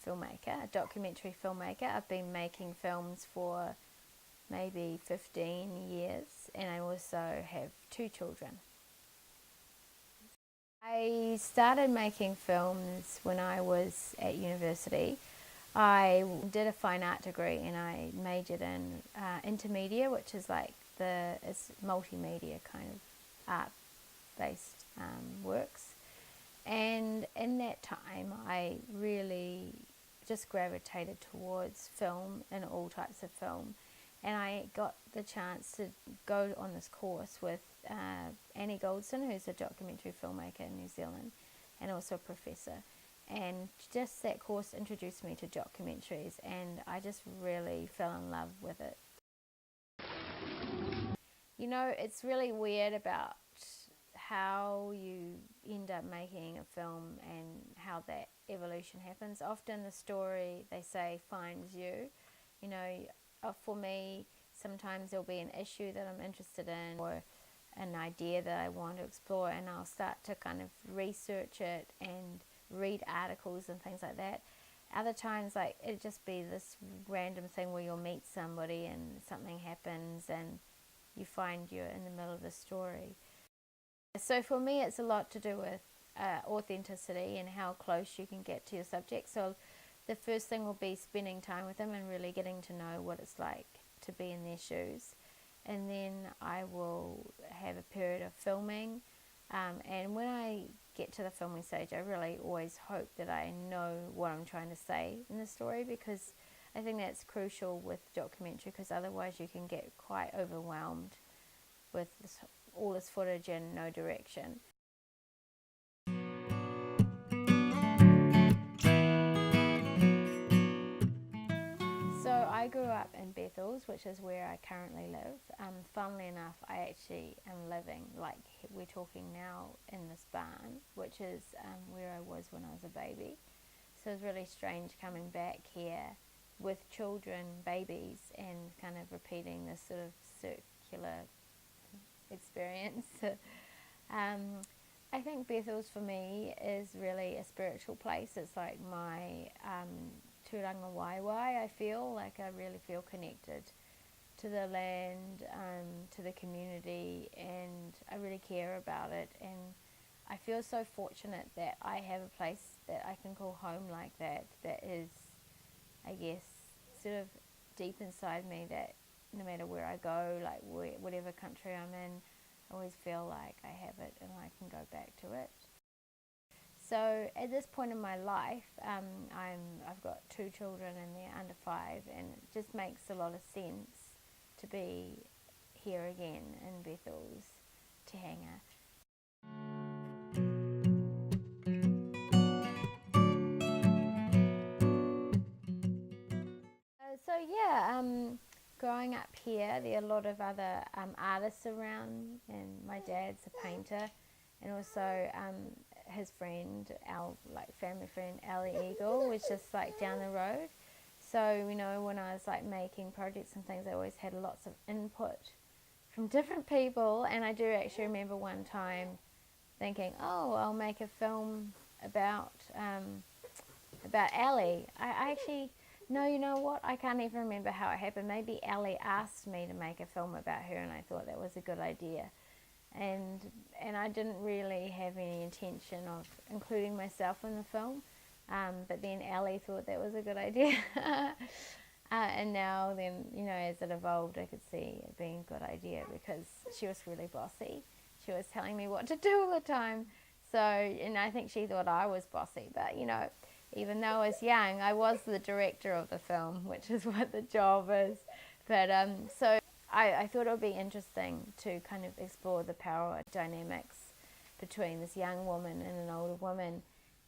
filmmaker, a documentary filmmaker. I've been making films for maybe 15 years, and I also have 2 children. I started making films when I was at university. I did a fine art degree and I majored in intermedia, which is like it's multimedia kind of art-based works. And in that time, I really just gravitated towards film and all types of film. And I got the chance to go on this course with Nicolson, who's a documentary filmmaker in New Zealand, and also a professor. And just that course introduced me to documentaries, and I just really fell in love with it. You know, it's really weird about how you end up making a film and how that evolution happens. Often the story, they say, finds you. You know, for me, sometimes there'll be an issue that I'm interested in or an idea that I want to explore, and I'll start to kind of research it and read articles and things like that. Other times, like, it'd just be this random thing where you'll meet somebody and something happens and you find you're in the middle of the story. So for me, it's a lot to do with authenticity and how close you can get to your subject. So the first thing will be spending time with them and really getting to know what it's like to be in their shoes. And then I will have a period of filming. And when I get to the filming stage, I really always hope that I know what I'm trying to say in the story, because I think that's crucial with documentary, because otherwise you can get quite overwhelmed with all this footage and no direction. So I grew up in Bethells, which is where I currently live. Funnily enough, I actually am living, like we're talking now, in this barn, which is where I was when I was a baby. So it's really strange coming back here with children, babies, and kind of repeating this sort of circular experience. I think Bethells for me is really a spiritual place. It's like my tūranga waiwai. I feel like I really feel connected to the land, to the community, and I really care about it. And I feel so fortunate that I have a place that I can call home like that, that is, I guess, sort of deep inside me, that no matter where I go, like whatever country I'm in, I always feel like I have it and I can go back to it. So at this point in my life, I've got 2 children and they're under 5, and it just makes a lot of sense to be here again in Bethells, Te Hanga. So yeah, growing up here, there are a lot of other artists around, and my dad's a painter, and also his friend, our family friend Ali Eagle, was just like down the road. So, you know, when I was like making projects and things, I always had lots of input from different people, and I do actually remember one time thinking, oh, I'll make a film about Ali. I actually, no, you know what? I can't even remember how it happened. Maybe Ali asked me to make a film about her, and I thought that was a good idea. And I didn't really have any intention of including myself in the film, but then Ali thought that was a good idea. And now then, you know, as it evolved, I could see it being a good idea, because she was really bossy. She was telling me what to do all the time. So, and I think she thought I was bossy, but, you know, even though I was young, I was the director of the film, which is what the job is. But so I thought it would be interesting to kind of explore the power dynamics between this young woman and an older woman,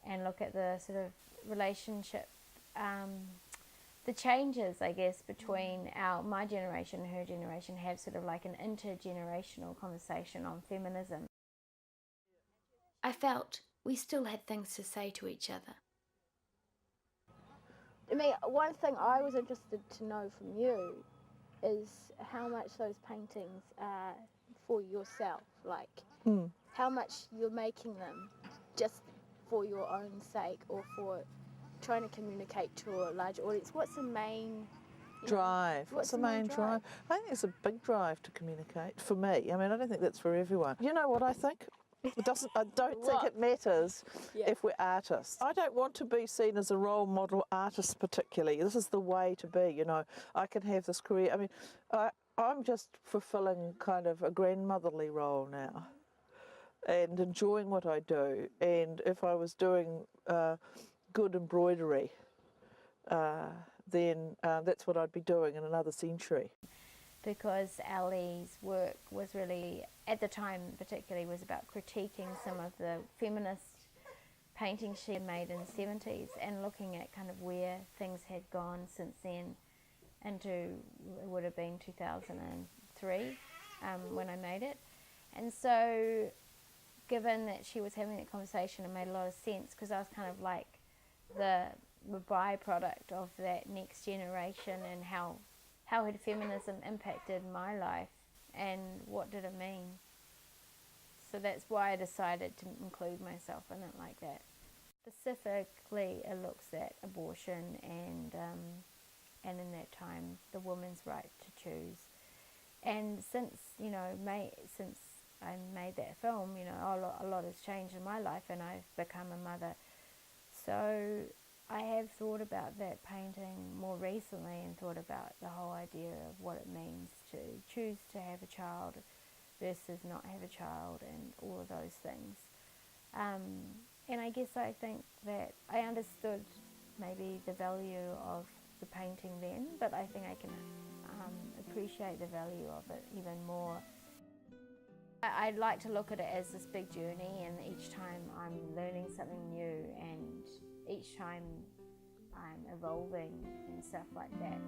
and look at the sort of relationship, the changes, I guess, between my generation and her generation, have sort of like an intergenerational conversation on feminism. I felt we still had things to say to each other. I mean, one thing I was interested to know from you is how much those paintings are for yourself, like how much you're making them just for your own sake, or for trying to communicate to a large audience. What's the main drive? What's the main drive? I think it's a big drive to communicate for me. I mean, I don't think that's for everyone. You know what I think? It doesn't. I don't think it matters if we're artists. I don't want to be seen as a role model artist particularly. This is the way to be, you know. I can have this career. I mean, I'm just fulfilling kind of a grandmotherly role now and enjoying what I do. And if I was doing good embroidery, then that's what I'd be doing in another century. Because Ali's work was really, at the time particularly, was about critiquing some of the feminist paintings she had made in the 70s and looking at kind of where things had gone since then into, it would have been 2003 when I made it. And so given that she was having that conversation, it made a lot of sense because I was kind of like the byproduct of that next generation and how had feminism impacted my life and what did it mean. So that's why I decided to include myself in it like that. Specifically, it looks at abortion and in that time, the woman's right to choose. And since since I made that film, a lot has changed in my life and I've become a mother. So I have thought about that painting more recently and thought about the whole idea of what it means to choose to have a child versus not have a child and all of those things. And I guess I think that I understood maybe the value of the painting then, but I think I can appreciate the value of it even more. I'd like to look at it as this big journey, and each time I'm learning something new and each time I'm evolving and stuff like that.